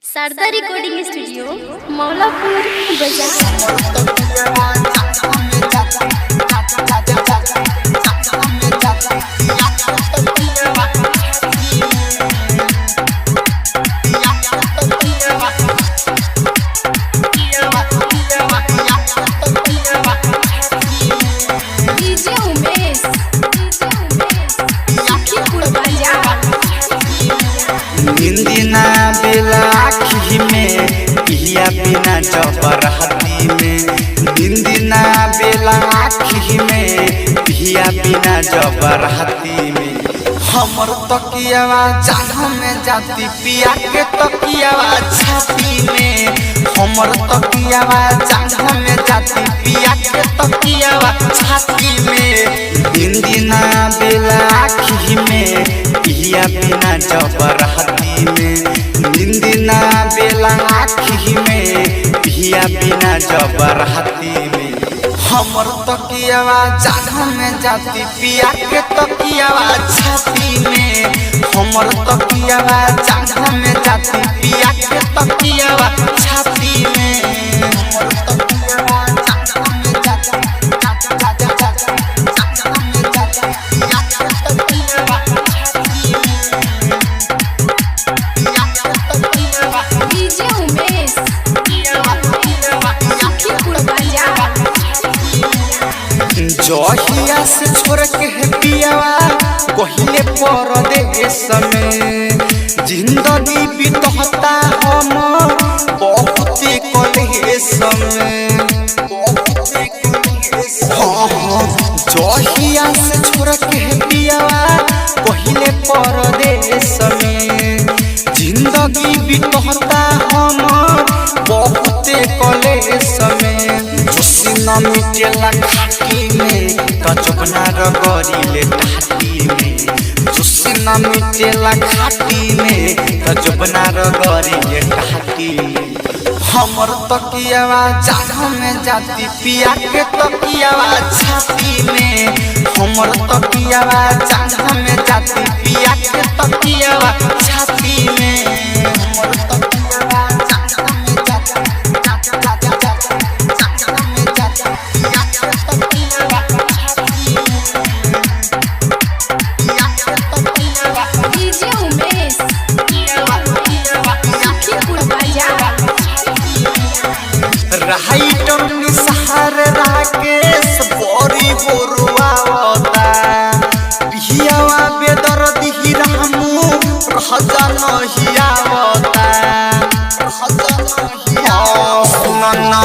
Sharda recording studio Maulapur बाजार। निंदिना बेला आँखी में पिया बिना जबरहती में। निंदिना बेला आँखी में पिया बिना जबरहती में। हमर तकियावा जान में जाती पिया के तकियावा छाती में। हमर तकियावा जान में जाती पिया के तकियावा छाती में। निंदिना बेला आँखी में पिया बिना जबरहती में। निंदिना बेला आँखी में पिया बिना जबरहती में। हमर तकियावा जान में जाती पिया के तकियावा छाती में। हमर तकियावा जान में जाती पिया के तकियावा छाती में। जहिया से छोड़ के पियावा कहिले परदेश में। जिंदगी बीतता हम बहुत कलेश में। जहिया से छोड़ के पियावा कहिले परदेश में। जिंदगी बीतता हम बहुत कलेश में। जोशिना मिटेला खाटी में कचकना रगड़ीले टाटी में। जोशिना मिटेला खाटी में कचकना रगड़ीले टाटी में। हमर तकियावा जान में जाती पिया के तकियावा छाती में। हमर तकियावा जान में जाती पिया के तकियावा छाती में। राइटर निसार राकेश बोरी बोरुआवता। पियावा बेदर्दी रामू रहजा नहियावता। सुनना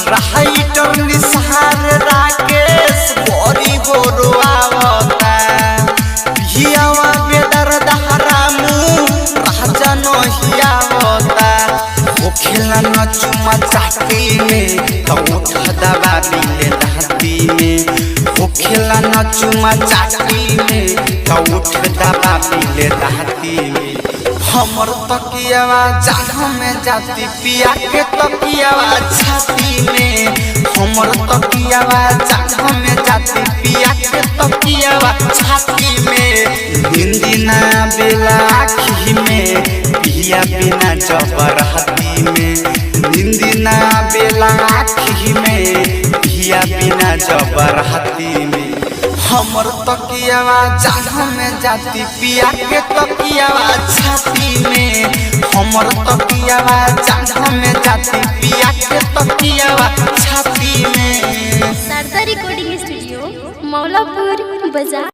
राइटर निसार राकेश बोरी बोरुआवता। पियावा बेदर्दा रामू रहजा नहियावता। खेला न चुमा चाटी में तो उठ दबा बिले दाती में। वो खेला न चुमा चाटी में तो उठ दबा बिले दाती में। हमर तकियावा जान में जाती पिया के तकियावा छाती में। हमर तकियावा जान में जाती पिया के तकियावा छाती में। निंदिना बेला आँखी में पिया बिना जबरहती में। निंदिना बेला आँखी में पिया बिना जबरहती में। हमर तकियावा जान में जाती पिया के तकियावा छाती में। हमर तकियावा जान में जाती पिया के तकियावा छाती में। शारदा रिकॉर्डिंग स्टूडियो मौलापुर बाजार।